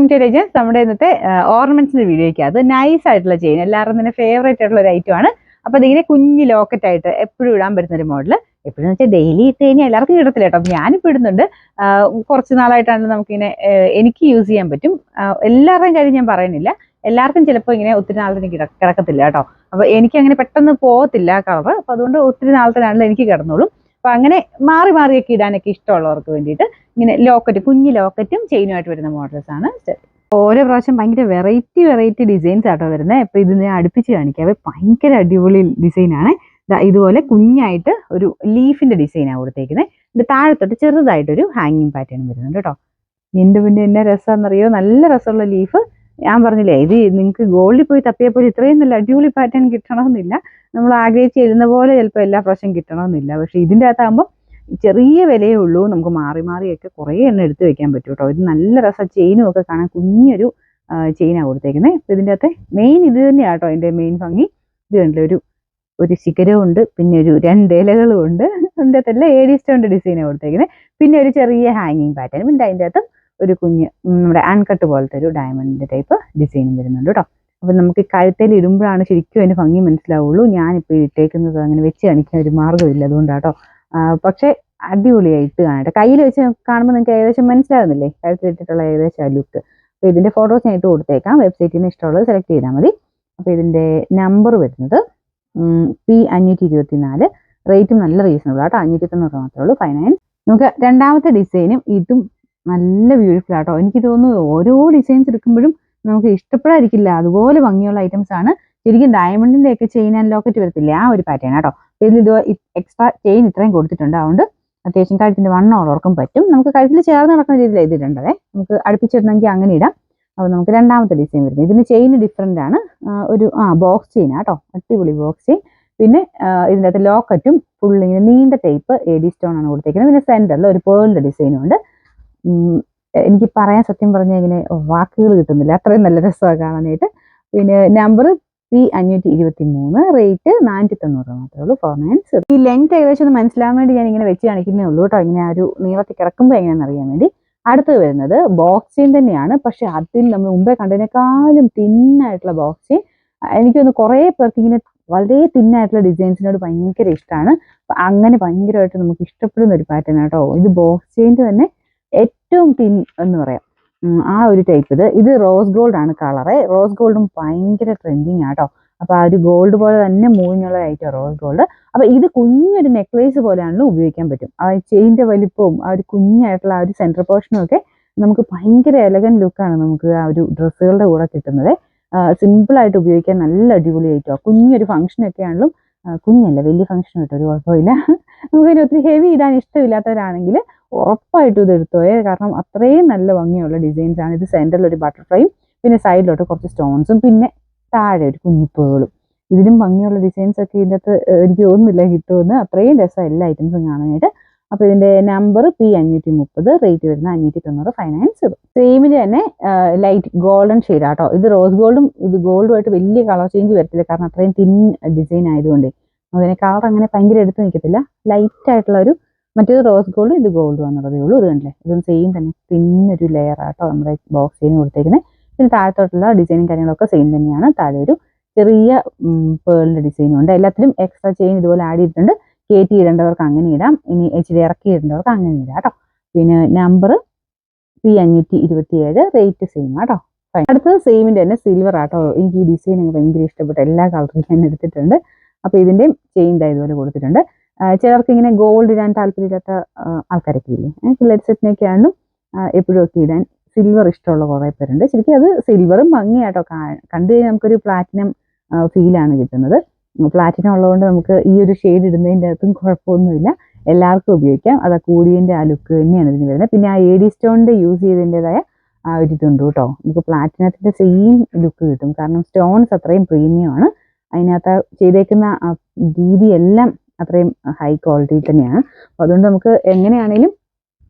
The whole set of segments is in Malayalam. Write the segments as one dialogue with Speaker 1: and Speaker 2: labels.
Speaker 1: Welcome to രജൻസ്. നമ്മുടെ ഇന്നത്തെ ഓർണമെന്റ്സിന്റെ വീഡിയോയ്ക്ക് അത് നൈസ് ആയിട്ടുള്ള ചെയിൻ എല്ലാവരും തന്നെ ഫേവറേറ്റ് ആയിട്ടുള്ള ഒരു ഐറ്റം ആണ്. അപ്പൊ ഇതിങ്ങനെ കുഞ്ഞു ലോക്കറ്റ് ആയിട്ട് എപ്പോഴും ഇടാൻ പറ്റുന്ന ഒരു മോഡൽ. എപ്പോഴും വെച്ചാൽ ഡെയിലി ഇട്ട് കഴിഞ്ഞാൽ എല്ലാവർക്കും കിടത്തില്ല കേട്ടോ. ഞാനിപ്പോൾ ഇടുന്നുണ്ട്. കുറച്ച് നാളായിട്ടാണ് നമുക്കിങ്ങനെ എനിക്ക് യൂസ് ചെയ്യാൻ പറ്റും. എല്ലാവരുടെയും കാര്യം ഞാൻ പറയുന്നില്ല. എല്ലാവർക്കും ചിലപ്പോൾ ഇങ്ങനെ ഒത്തിരി നാളത്തിന് കിടക്കത്തില്ല കേട്ടോ. അപ്പൊ എനിക്ക് അങ്ങനെ പെട്ടെന്ന് പോകത്തില്ല കളർ. അപ്പൊ അതുകൊണ്ട് ഒത്തിരി നാളത്തിനാണല്ലോ എനിക്ക് കിടന്നോളും. അപ്പൊ അങ്ങനെ മാറി മാറിയൊക്കെ ഇടാനൊക്കെ ഇഷ്ടമുള്ളവർക്ക് വേണ്ടിയിട്ട് ഇങ്ങനെ ലോക്കറ്റ്, കുഞ്ഞു ലോക്കറ്റും ചെയിനുമായിട്ട് വരുന്ന മോഡൽസ് ആണ്. ഓരോ പ്രാവശ്യം ഭയങ്കര വെറൈറ്റി ഡിസൈൻസ് ആട്ടോ വരുന്നത്. ഇപ്പൊ ഇത് ഞാൻ അടുപ്പിച്ച് കാണിക്കാവേ. ഭയങ്കര അടിപൊളി ഡിസൈനാണ്. ഇതുപോലെ കുഞ്ഞായിട്ട് ഒരു ലീഫിന്റെ ഡിസൈനാണ് കൊടുത്തേക്കുന്നത്. ഇത് താഴത്തോട്ട് ചെറുതായിട്ടൊരു ഹാങ്ങിങ് പാറ്റേൺ വരുന്നുണ്ട് കേട്ടോ. എന്റെ പിന്നെ എന്നെ രസമാണെന്നറിയോ, നല്ല രസമുള്ള ലീഫ്. ഞാൻ പറഞ്ഞില്ലേ, ഇത് നിങ്ങൾക്ക് ഗോൾഡിൽ പോയി തപ്പിയപ്പോൾ ഇത്രയും നല്ല അടിപൊളി പാറ്റേൺ കിട്ടണമെന്നില്ല. നമ്മൾ ആഗ്രഹിച്ചിരുന്ന പോലെ ചിലപ്പോൾ എല്ലാ പ്രാവശ്യം കിട്ടണമെന്നില്ല. പക്ഷെ ഇതിൻ്റെ അകത്താകുമ്പോൾ ചെറിയ വിലയേ ഉള്ളൂ. നമുക്ക് മാറി മാറിയൊക്കെ കുറേ എണ്ണം എടുത്ത് വെക്കാൻ പറ്റും കേട്ടോ. ഇത് നല്ല രസം. ചെയിനും ഒക്കെ കാണാൻ കുഞ്ഞൊരു ചെയിനാണ് കൊടുത്തേക്കുന്നത്. അപ്പം ഇതിൻ്റെ അകത്തെ മെയിൻ ഇത് തന്നെയാണ് കേട്ടോ. അതിൻ്റെ മെയിൻ ഭംഗി ഇത് കണ്ടില്ല, ഒരു ശിഖരവും ഉണ്ട്, പിന്നെ ഒരു 2 ഇലകളും ഉണ്ട്. അതിൻ്റെ അകത്തെല്ലാം ഏഡി സ്റ്റോണിന്റെ ഡിസൈനാണ് കൊടുത്തേക്കുന്നത്. പിന്നെ ഒരു ചെറിയ ഹാങ്ങിങ് പാറ്റേൺ, പിന്നെ അതിൻ്റെ അകത്ത് ഒരു കുഞ്ഞ് നമ്മുടെ അൺകട്ട് പോലത്തെ ഒരു ഡയമണ്ടിന്റെ ടൈപ്പ് ഡിസൈനും വരുന്നുണ്ട് കേട്ടോ. അപ്പം നമുക്ക് കഴുത്തേൽ ഇടുമ്പോഴാണ് ശരിക്കും അതിന്റെ ഭംഗി മനസ്സിലാവുള്ളൂ. ഞാനിപ്പോൾ ഇട്ടേക്കുന്നത് അങ്ങനെ വെച്ച് കാണിക്കാൻ ഒരു മാർഗ്ഗമില്ല, അതുകൊണ്ടാട്ടോ. പക്ഷെ അടിപൊളിയായിട്ട് കാണട്ടെ. കയ്യിൽ വെച്ച് കാണുമ്പോൾ നിങ്ങൾക്ക് ഏകദേശം മനസ്സിലാകുന്നില്ലേ കഴുത്തിലിട്ടിട്ടുള്ള ഏകദേശം ആ ലുക്ക്. അപ്പോൾ ഇതിന്റെ ഫോട്ടോസ് ഞാൻ ഇട്ട് കൊടുത്തേക്കാം. വെബ്സൈറ്റിൽ നിന്ന് ഇഷ്ടമുള്ളത് സെലക്ട് ചെയ്താൽ മതി. അപ്പോൾ ഇതിന്റെ നമ്പർ വരുന്നത് P524. റേറ്റും നല്ല റീസണബിൾ ആട്ടോ. 590 മാത്രമേ ഉള്ളൂ. 59. നമുക്ക് രണ്ടാമത്തെ ഡിസൈനും ഇതും നല്ല ബ്യൂട്ടിഫുൾ ആട്ടോ. എനിക്ക് തോന്നുന്നു ഓരോ ഡിസൈൻസ് എടുക്കുമ്പോഴും നമുക്ക് ഇഷ്ടപ്പെടാതിരിക്കില്ല, അതുപോലെ ഭംഗിയുള്ള ഐറ്റംസ് ആണ്. ശരിക്കും ഡയമണ്ടിന്റെ ഒക്കെ ചെയിൻ ആൻഡ് ലോക്കറ്റ് വരത്തില്ല, ആ ഒരു പാറ്റേൺ ആട്ടോ. ഇതിൽ ഇത് എക്സ്ട്രാ ചെയിൻ ഇത്രയും കൊടുത്തിട്ടുണ്ട്. അതുകൊണ്ട് അത്യാവശ്യം കഴുത്തിന്റെ വണ്ണം ഉള്ളവർക്കും പറ്റും. നമുക്ക് കഴുത്തിൽ ചേർന്ന് നടക്കുന്ന രീതിയിൽ ഇതിടേണ്ടതേ. നമുക്ക് അടുപ്പിച്ചിടണമെങ്കിൽ അങ്ങനെ ഇടാം. അപ്പോൾ നമുക്ക് രണ്ടാമത്തെ ഡിസൈൻ വരുന്നത്, ഇതിന് ചെയിൻ ഡിഫറെന്റ് ആണ്. ഒരു ബോക്സ് ചെയിൻ ആട്ടോ, അടിപൊളി ബോക്സ് ചെയിൻ. പിന്നെ ഇതിൻ്റെ അകത്ത് ലോക്കറ്റും ഫുൾ ഇങ്ങനെ നീണ്ട ടൈപ്പ് ഏഡി സ്റ്റോൺ ആണ് കൊടുത്തേക്കുന്നത്. പിന്നെ സെന്ററിൽ ഒരു പേളിന്റെ ഡിസൈനും ഉണ്ട്. എനിക്ക് പറയാൻ സത്യം പറഞ്ഞാൽ ഇങ്ങനെ വാക്കുകൾ കിട്ടുന്നില്ല, അത്രയും നല്ല രസമാണ് കാണാനായിട്ട്. പിന്നെ നമ്പർ P523. റേറ്റ് 490 മാത്രമേ ഉള്ളൂ. 49. ഈ ലെങ്ത് ഏകദേശം ഒന്ന് മനസ്സിലാവാൻ വേണ്ടി ഞാൻ ഇങ്ങനെ വെച്ച് കാണിക്കുന്നേ ഉള്ളൂ കേട്ടോ. ഇങ്ങനെ ഒരു നീളത്തിൽ കിടക്കുമ്പോൾ എങ്ങനെയാണെന്ന് അറിയാൻ വേണ്ടി. അടുത്തത് വരുന്നത് ബോക്സ് ചെയിൻ തന്നെയാണ്. പക്ഷെ അതിൽ നമ്മൾ മുമ്പേ കണ്ടതിനേക്കാളും തിന്നായിട്ടുള്ള ബോക്സ് ചെയിൻ. എനിക്കൊന്ന് കുറേ പേർക്ക് ഇങ്ങനെ വളരെ തിന്നായിട്ടുള്ള ഡിസൈൻസിനോട് ഭയങ്കര ഇഷ്ടമാണ്. അങ്ങനെ ഭയങ്കരമായിട്ട് നമുക്ക് ഇഷ്ടപ്പെടുന്ന ഒരു പാറ്റേൺ ആട്ടോ. ഇത് ബോക്സ് ചെയിൻ്റെ തന്നെ ഏറ്റവും തിൻ എന്ന് പറയാം, ആ ഒരു ടൈപ്പ്. ഇത് റോസ് ഗോൾഡ് ആണ് കളറ്. റോസ് ഗോൾഡും ഭയങ്കര ട്രെൻഡിങ് ആട്ടോ. അപ്പൊ ആ ഒരു ഗോൾഡ് പോലെ തന്നെ മൂവിങ് ഉള്ള ഐറ്റം റോസ് ഗോൾഡ്. അപ്പൊ ഇത് കുഞ്ഞൊരു നെക്ലേസ് പോലെയാണല്ലോ ഉപയോഗിക്കാൻ പറ്റും. ആ ചെയിന്റെ വലിപ്പവും ആ ഒരു കുഞ്ഞായിട്ടുള്ള ആ ഒരു സെന്റർ പോർഷനും ഒക്കെ നമുക്ക് ഭയങ്കര എലഗന്റ് ലുക്കാണ് നമുക്ക് ആ ഒരു ഡ്രസ്സുകളുടെ കൂടെ കിട്ടുന്നത്. സിമ്പിൾ ആയിട്ട് ഉപയോഗിക്കാൻ നല്ല അടിപൊളി ഐറ്റം. കുഞ്ഞൊരു ഫംഗ്ഷനൊക്കെ ആണെങ്കിലും, കുഞ്ഞല്ല വലിയ ഫംഗ്ഷൻ കിട്ടും, ഒരു കുഴപ്പമില്ല. നമുക്കതിന് ഒത്തിരി ഹെവി ഇടാൻ ഇഷ്ടമില്ലാത്തവരാണെങ്കിൽ ഉറപ്പായിട്ടും ഇത് എടുത്തോയെ. കാരണം അത്രയും നല്ല ഭംഗിയുള്ള ഡിസൈൻസ് ആണ്. ഇത് സെന്ററിൽ ഒരു ബട്ടർഫ്ലൈയും പിന്നെ സൈഡിലോട്ട് കുറച്ച് സ്റ്റോൺസും പിന്നെ താഴെ ഒരു കുഞ്ഞിപ്പുകളും. ഇതിലും ഭംഗിയുള്ള ഡിസൈൻസ് ഒക്കെ ഇതിൻ്റെ അകത്ത് എനിക്ക് തോന്നുന്നില്ല കിട്ടുമെന്ന്. അത്രയും രസം എല്ലാ ഐറ്റംസും കാണാനായിട്ട്. അപ്പൊ ഇതിന്റെ നമ്പർ P530. റേറ്റ് വരുന്ന 590. 59. സെയിമില് തന്നെ ലൈറ്റ് ഗോൾഡൻ ഷെയ്ഡ് ആട്ടോ. ഇത് റോസ് ഗോൾഡും ഇത് ഗോൾഡുമായിട്ട് വലിയ കളർ ചേഞ്ച് വരത്തില്ല, കാരണം അത്രയും തിൻ ഡിസൈൻ ആയതുകൊണ്ട് അതിനെ കളർ അങ്ങനെ ഭയങ്കര എടുത്ത് നിൽക്കത്തില്ല. ലൈറ്റ് ആയിട്ടുള്ള ഒരു, മറ്റേത് റോസ് ഗോൾഡ്, ഇത് ഗോൾഡ് എന്നുള്ളതേ ഉള്ളൂ. ഇത് കണ്ടില്ലേ, ഇതും സെയിം തന്നെ തിന്നൊരു ലെയർ ആട്ടോ നമ്മുടെ ബോക്സ് ചെയിൻ കൊടുത്തേക്കുന്നത്. പിന്നെ താഴത്തോട്ടുള്ള ഡിസൈനും കാര്യങ്ങളൊക്കെ സെയിം തന്നെയാണ്. താഴെ ഒരു ചെറിയ പേളിന്റെ ഡിസൈനും ഉണ്ട്. എല്ലാത്തിലും എക്സ്ട്രാ ചെയിൻ ഇതുപോലെ ആഡ് ചെയ്തിട്ടുണ്ട്. കയറ്റി ഇടേണ്ടവർക്ക് അങ്ങനെ ഇടാം, ഇനി ഇച്ചിരി ഇറക്കി ഇടേണ്ടവർക്ക് അങ്ങനെ ഇടാം കേട്ടോ. പിന്നെ നമ്പർ P527. റേറ്റ് സെയിം ആട്ടോ. അടുത്തത് സെയിമിന്റെ തന്നെ സിൽവർ ആട്ടോ. എനിക്ക് ഈ ഡിസൈൻ ഭയങ്കര ഇഷ്ടപ്പെട്ടു. എല്ലാ കളറിലും ഞാൻ എടുത്തിട്ടുണ്ട്. അപ്പൊ ഇതിന്റെയും ചെയിൻ ഇതുപോലെ കൊടുത്തിട്ടുണ്ട്. ചിലർക്ക് ഇങ്ങനെ ഗോൾഡ് ഇടാൻ താല്പര്യമില്ലാത്ത ആൾക്കാരൊക്കെ ഇല്ലേ, പിള്ളേർ സെറ്റിനൊക്കെ ആണെങ്കിലും എപ്പോഴും ഒക്കെ ഇടാൻ സിൽവർ ഇഷ്ടമുള്ള കുറേ പേരുണ്ട്. ശരിക്കും അത് സിൽവറും ഭംഗിയാട്ടോ. കണ്ടു കഴിഞ്ഞാൽ നമുക്കൊരു പ്ലാറ്റിനം ഫീലാണ് കിട്ടുന്നത്. പ്ലാറ്റിനം ഉള്ളതുകൊണ്ട് നമുക്ക് ഈ ഒരു ഷെയ്ഡ് ഇടുന്നതിൻ്റെ അകത്തും കുഴപ്പമൊന്നുമില്ല, എല്ലാവർക്കും ഉപയോഗിക്കാം. അത് കൂടിയതിൻ്റെ ആ ലുക്ക് തന്നെയാണ് ഇതിന് വരുന്നത്. പിന്നെ ആ ഏഡി സ്റ്റോണിന്റെ യൂസ് ചെയ്തതിൻ്റെതായ ആ ഒരു ഇതുണ്ട് കേട്ടോ. നമുക്ക് പ്ലാറ്റിനത്തിന്റെ സെയിം ലുക്ക് കിട്ടും, കാരണം സ്റ്റോൺസ് അത്രയും പ്രീമിയം ആണ്. അതിനകത്ത് ചെയ്തേക്കുന്ന രീതി എല്ലാം അത്രയും ഹൈ ക്വാളിറ്റി തന്നെയാണ്. അപ്പോൾ അതുകൊണ്ട് നമുക്ക് എങ്ങനെയാണെങ്കിലും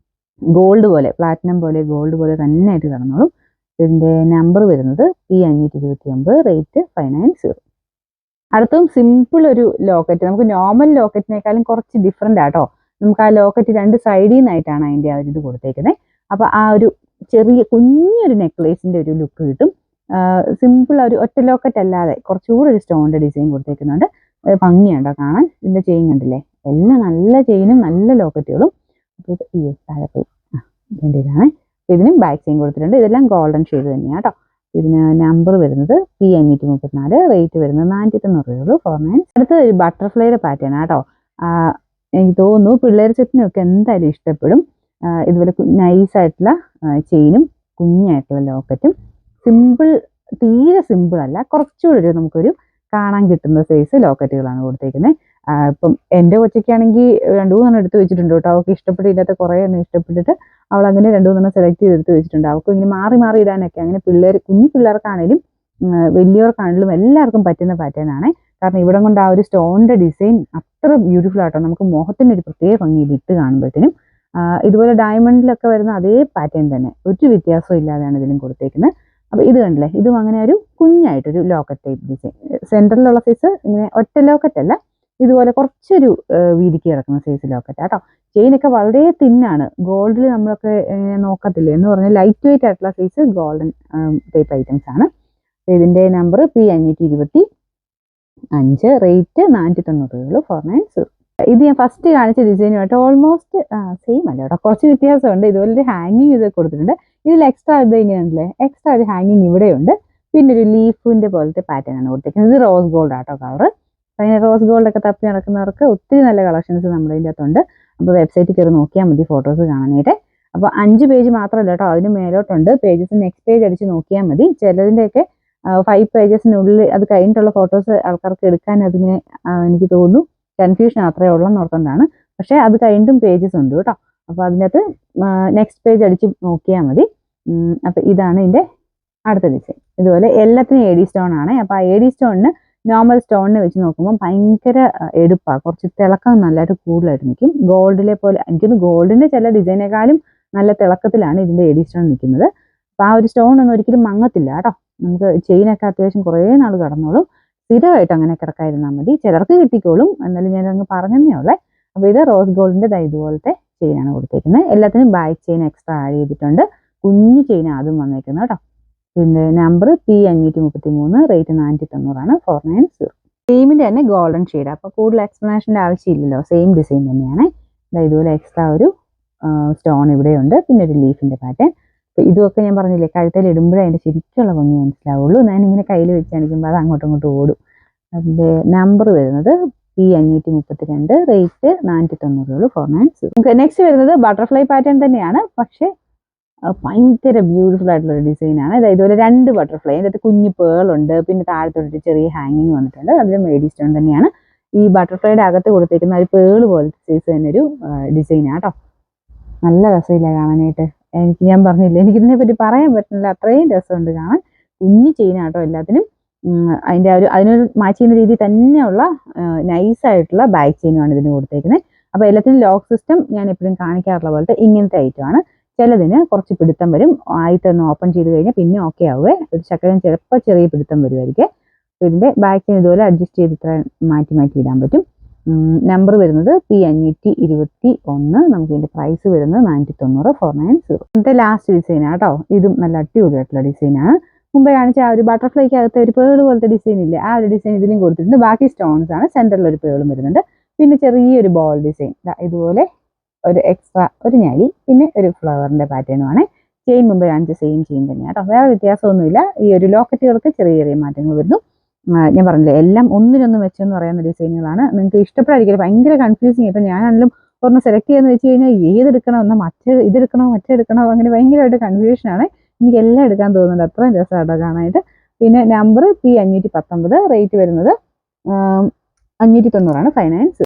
Speaker 1: ഗോൾഡ് പോലെ, പ്ലാറ്റിനം പോലെ ഗോൾഡ് പോലെ തന്നെ ആയിട്ട് കിടന്നോളും. ഇതിന്റെ നമ്പർ വരുന്നത് P529. റേറ്റ് 590. അടുത്തും സിമ്പിൾ ഒരു ലോക്കറ്റ്. നമുക്ക് നോർമൽ ലോക്കറ്റിനേക്കാളും കുറച്ച് ഡിഫറെന്റ് ആട്ടോ. നമുക്ക് ആ ലോക്കറ്റ് 2 സൈഡിൽ നിന്നായിട്ടാണ് അതിന്റെ ആ ഒരു ഇത് കൊടുത്തേക്കുന്നത്. അപ്പൊ ആ ഒരു ചെറിയ കുഞ്ഞൊരു നെക്ലേസിൻ്റെ ഒരു ലുക്ക് കിട്ടും. സിമ്പിൾ ഒരു ഒറ്റ ലോക്കറ്റ് അല്ലാതെ കുറച്ചുകൂടി ഒരു സ്റ്റോണിൻ്റെ ഡിസൈൻ കൊടുത്തേക്കുന്നുണ്ട്. ഭംഗിയുണ്ടോ കാണാൻ? ഇതിൻ്റെ ചെയിൻ കണ്ടില്ലേ? എല്ലാം നല്ല ചെയിനും നല്ല ലോക്കറ്റുകളും. അപ്പോൾ ഈ താഴെ പോയി ഇതിൻ്റെ ഇതാണ്. ഇതിനും ബാക്ക് ചെയിൻ കൊടുത്തിട്ടുണ്ട്. ഇതെല്ലാം ഗോൾഡൻ ഷെയ്ഡ് തന്നെയാണ് കേട്ടോ. ഇതിന് നമ്പർ വരുന്നത് P534, റേറ്റ് വരുന്നത് 490 49. അടുത്ത ഒരു ബട്ടർഫ്ലൈയുടെ പാറ്റേൺ കേട്ടോ. എനിക്ക് തോന്നുന്നു പിള്ളേർ സെറ്റിനൊക്കെ എന്തായാലും ഇഷ്ടപ്പെടും. ഇതുപോലെ നൈസായിട്ടുള്ള ചെയിനും കുഞ്ഞായിട്ടുള്ള ലോക്കറ്റും. സിമ്പിൾ, തീരെ സിമ്പിൾ അല്ല, കുറച്ചുകൂടി നമുക്കൊരു കാണാൻ കിട്ടുന്ന സൈസ് ലോക്കറ്റുകളാണ് കൊടുത്തേക്കുന്നത്. ഇപ്പം എൻ്റെ കൊച്ചയ്ക്കാണെങ്കിൽ 2-3 എടുത്ത് വെച്ചിട്ടുണ്ട് കേട്ടോ. അവൾക്ക് ഇഷ്ടപ്പെട്ടില്ലാത്ത കുറേ എണ്ണം ഇഷ്ടപ്പെട്ടിട്ട് അവൾ അങ്ങനെ 2-3 സെലക്ട് ചെയ്തെടുത്ത് വെച്ചിട്ടുണ്ട്. അവൾക്ക് ഇങ്ങനെ മാറി മാറി ഇടാനൊക്കെ. അങ്ങനെ കുഞ്ഞു പിള്ളേർക്കാണേലും വലിയവർക്കാണെങ്കിലും എല്ലാവർക്കും പറ്റുന്ന പാറ്റേൺ ആണ്. കാരണം ഇവിടെ കൊണ്ട് ആ ഒരു സ്റ്റോണിൻ്റെ ഡിസൈൻ അത്ര ബ്യൂട്ടിഫുൾ ആട്ടോ. നമുക്ക് മോഹത്തിൻ്റെ ഒരു പ്രത്യേക ഭംഗിയിൽ ഇട്ട് കാണുമ്പോഴത്തേനും. ഇതുപോലെ ഡയമണ്ടിലൊക്കെ വരുന്ന അതേ പാറ്റേൺ തന്നെ, ഒരു വ്യത്യാസവും ഇല്ലാതെയാണ് ഇതിലും കൊടുത്തേക്കുന്നത്. അപ്പോൾ ഇത് കണ്ടില്ലേ, ഇതും അങ്ങനെ ഒരു കുഞ്ഞായിട്ടൊരു ലോക്കറ്റ് ടൈപ്പ് ഡിസൈൻ. സെൻറ്ററിലുള്ള സൈസ് ഇങ്ങനെ ഒറ്റ ലോക്കറ്റ് അല്ല, ഇതുപോലെ കുറച്ചൊരു വീതിക്ക് കിടക്കുന്ന സൈസ് ലോക്കറ്റ് കേട്ടോ. ചെയിനൊക്കെ വളരെ തിന്നാണ്. ഗോൾഡിൽ നമ്മളൊക്കെ നോക്കത്തില്ലേ എന്ന് പറഞ്ഞാൽ ലൈറ്റ് വെയിറ്റ് ആയിട്ടുള്ള സൈസ് ഗോൾഡൻ ടൈപ്പ് ഐറ്റംസ് ആണ്. ഇതിൻ്റെ നമ്പർ P525, റേറ്റ് 490 49. ഇത് ഞാൻ ഫസ്റ്റ് കാണിച്ച ഡിസൈനുമായിട്ട് ഓൾമോസ്റ്റ് സെയിം അല്ല കേട്ടോ, കുറച്ച് വ്യത്യാസമുണ്ട്. ഇതുപോലെ ഒരു ഹാങ്ങിങ് ഇത് കൊടുത്തിട്ടുണ്ട്. ഇതിൽ എക്സ്ട്രാ ഇത് ഇങ്ങനെയാണല്ലേ, എക്സ്ട്രാ ഒരു ഹാങ്ങിങ് ഇവിടെയുണ്ട്. പിന്നെ ഒരു ലീഫിൻ്റെ പോലത്തെ പാറ്റേൺ ആണ് കൊടുത്തിരിക്കുന്നത്. ഇത് റോസ് ഗോൾഡ് ആട്ടോ കളറ്. അങ്ങനെ റോസ് ഗോൾഡൊക്കെ തപ്പി നടക്കുന്നവർക്ക് ഒത്തിരി നല്ല കളക്ഷൻസ് നമ്മുടെ ഇതിൻ്റെ അകത്തുണ്ട്. അപ്പോൾ വെബ്സൈറ്റിൽ കയറി നോക്കിയാൽ മതി ഫോട്ടോസ് കാണാനായിട്ട്. അപ്പോൾ 5 പേജ് മാത്രമല്ല കേട്ടോ, അതിന് മേലോട്ടുണ്ട് പേജസ്. നെക്സ്റ്റ് പേജ് അടിച്ച് നോക്കിയാൽ മതി. ചിലതിൻ്റെയൊക്കെ 5 പേജസിനുള്ളിൽ അത് കഴിഞ്ഞിട്ടുള്ള ഫോട്ടോസ് ആൾക്കാർക്ക് എടുക്കാൻ അതിങ്ങനെ എനിക്ക് തോന്നുന്നു കൺഫ്യൂഷൻ അത്രേ ഉള്ളെന്ന് ഓർക്കൊണ്ടാണ്. പക്ഷേ അത് കഴിഞ്ഞിട്ടും പേജസ് ഉണ്ട് കേട്ടോ. അപ്പോൾ അതിനകത്ത് നെക്സ്റ്റ് പേജ് അടിച്ച് നോക്കിയാൽ മതി. അപ്പോൾ ഇതാണ് ഇതിൻ്റെ അടുത്ത ഡിസൈൻ. ഇതുപോലെ എല്ലാത്തിനും AD സ്റ്റോൺ ആണ്. അപ്പോൾ ആ AD സ്റ്റോണിന് നോർമൽ സ്റ്റോണിനെ വെച്ച് നോക്കുമ്പോൾ ഭയങ്കര എടുപ്പാണ്. കുറച്ച് തിളക്കം നല്ലതായിട്ട് കൂടുതലായിട്ട് നിൽക്കും. ഗോൾഡിലെ പോലെ എനിക്കൊന്ന് ഗോൾഡിൻ്റെ ചില ഡിസൈനേക്കാളും നല്ല തിളക്കത്തിലാണ് ഇതിൻ്റെ AD സ്റ്റോൺ നിൽക്കുന്നത്. അപ്പോൾ ആ ഒരു സ്റ്റോൺ ഒന്നും ഒരിക്കലും മങ്ങത്തില്ല കേട്ടോ. നമുക്ക് ചെയിനൊക്കെ അത്യാവശ്യം കുറേ നാൾ കടന്നോളും. സ്ഥിരമായിട്ട് അങ്ങനെ കിടക്കാതിരുന്നാൽ മതി. ചിലർക്ക് കിട്ടിക്കോളും, എന്നാലും ഞാനങ്ങ് പറഞ്ഞതേ ഉള്ളേ. അപ്പോൾ ഇത് റോസ് ഗോൾഡിൻ്റെ ഇതുപോലത്തെ ചെയിനാണ് കൊടുത്തേക്കുന്നത്. എല്ലാത്തിനും ബാക്ക് ചെയിൻ എക്സ്ട്രാ ആഡ് ചെയ്തിട്ടുണ്ട്. കുഞ്ഞു ചെയിൻ അതും വന്നേക്കുന്നത് കേട്ടോ. പിന്നെ നമ്പർ P533, റേറ്റ് 490 49. സെയിമിൻ്റെ തന്നെ ഗോൾഡൻ ഷെയ്ഡ്. അപ്പോൾ കൂടുതൽ എക്സ്പ്ലനേഷൻ്റെ ആവശ്യമില്ലല്ലോ, സെയിം ഡിസൈൻ തന്നെയാണ്. ഇതുപോലെ എക്സ്ട്രാ ഒരു സ്റ്റോൺ ഇവിടെയുണ്ട്. പിന്നെ ഒരു ലീഫിൻ്റെ പാറ്റേൺ. അപ്പോൾ ഇതുമൊക്കെ ഞാൻ പറഞ്ഞില്ലേ, കഴുത്തിൽ ഇടുമ്പോഴേ അതിൻ്റെ ശരിക്കുള്ള ഭംഗി മനസ്സിലാവുള്ളൂ. ഞാനിങ്ങനെ കയ്യിൽ വെച്ച് കാണിക്കുമ്പോൾ അത് അങ്ങോട്ടും ഇങ്ങോട്ടും ഓടും. അതിൻ്റെ നമ്പർ വരുന്നത് P532, റേറ്റ് 490 49. നമുക്ക് നെക്സ്റ്റ് വരുന്നത് ബട്ടർഫ്ലൈ പാറ്റേൺ തന്നെയാണ്, പക്ഷേ ഭയങ്കര ബ്യൂട്ടിഫുൾ ആയിട്ടുള്ള ഒരു ഡിസൈനാണ്. ഇതുപോലെ 2 ബട്ടർഫ്ലൈ, അതിൻ്റെ അകത്ത് കുഞ്ഞു പേളുണ്ട്. പിന്നെ താഴത്തോട്ട് ചെറിയ ഹാങ്ങിങ് വന്നിട്ടുണ്ട്. അതിലും AD സ്റ്റോൺ തന്നെയാണ്. ഈ ബട്ടർഫ്ലൈയുടെ അകത്ത് കൊടുത്തേക്കുന്ന ഒരു പേള് പോലത്തെ സൈസ് തന്നെ ഒരു ഡിസൈനാണ് കേട്ടോ. നല്ല രസമില്ല കാണാനായിട്ട്. ഞാൻ പറഞ്ഞില്ല, എനിക്കിതിനെപ്പറ്റി പറയാൻ പറ്റുന്നില്ല, അത്രയും രസമുണ്ട് കാണാൻ. കുഞ്ഞു ചെയിനാട്ടോ എല്ലാത്തിനും. അതിനൊരു മാച്ച് ചെയ്യുന്ന രീതിയിൽ തന്നെയുള്ള നൈസായിട്ടുള്ള ബാക്ക് ചെയിനുമാണ് ഇതിന് കൊടുത്തേക്കുന്നത്. അപ്പോൾ എല്ലാത്തിനും ലോക്ക് സിസ്റ്റം ഞാൻ എപ്പോഴും കാണിക്കാറുള്ള പോലത്തെ ഇങ്ങനത്തെ ഐറ്റമാണ്. ചിലതിന് കുറച്ച് പിടുത്തം വരും. ആയിട്ടൊന്ന് ഓപ്പൺ ചെയ്ത് കഴിഞ്ഞാൽ പിന്നെ ഓക്കെ ആവുക. ഒരു ശകലം ചിലപ്പോൾ ചെറിയ പിടുത്തം വരുമായിരിക്കും. അപ്പോൾ ഇതിൻ്റെ ബാക്ക് ചെയിൻ ഇതുപോലെ അഡ്ജസ്റ്റ് ചെയ്ത് ഇത്ര മാറ്റി ഇടാൻ പറ്റും. നമ്പർ വരുന്നത് P521. നമുക്ക് ഇതിൻ്റെ പ്രൈസ് വരുന്നത് 490 49. ഇതിൻ്റെ ലാസ്റ്റ് ഡിസൈനാണ് കേട്ടോ. ഇതും നല്ല അടിപൊളിയായിട്ടുള്ള ഡിസൈനാണ്. മുമ്പേ കാണിച്ച ആ ഒരു ബട്ടർഫ്ലൈക്ക് അകത്ത് ഒരു പേള് പോലത്തെ ഡിസൈൻ ഇല്ലേ, ആ ഒരു ഡിസൈൻ ഇതിലും കൊടുത്തിട്ടുണ്ട്. ബാക്കി സ്റ്റോൺസ് ആണ്. സെൻറ്ററിൽ ഒരു പേളും വരുന്നുണ്ട്. പിന്നെ ചെറിയൊരു ബോൾ ഡിസൈൻ ഇതുപോലെ ഒരു എക്സ്ട്രാ ഒരു ഞാലി, പിന്നെ ഒരു ഫ്ലവറിൻ്റെ പാറ്റേണുമാണ്. ചെയിൻ മുമ്പ് കാണിച്ച സെയിം ചെയിൻ തന്നെയാണ് കേട്ടോ. വേറെ വ്യത്യാസമൊന്നുമില്ല. ഈ ഒരു ലോക്കറ്റുകൾക്ക് ചെറിയ ചെറിയ മാറ്റങ്ങൾ വരുന്നു. ഞാൻ പറഞ്ഞില്ലേ, എല്ലാം ഒന്നിനൊന്നും വെച്ചെന്ന് പറയുന്ന ഡിസൈനുകളാണ്. നിങ്ങൾക്ക് ഇഷ്ടപ്പെടാതിരിക്കും, ഭയങ്കര കൺഫ്യൂസിങ്. ഇപ്പം ഞാനാണെങ്കിലും ഒരെണ്ണം സെലക്ട് ചെയ്യാന്ന് വെച്ച് കഴിഞ്ഞാൽ ഏതെടുക്കണോ, എന്നാൽ ഇതെടുക്കണോ മറ്റെടുക്കണോ, അങ്ങനെ ഭയങ്കരമായിട്ട് കൺഫ്യൂഷനാണ്. എനിക്ക് എല്ലാം എടുക്കാൻ തോന്നുന്നുണ്ട്. അത്രയും രസമായിട്ടോ കാണാനായിട്ട്. പിന്നെ നമ്പർ P519, റേറ്റ് വരുന്നത് 590 49.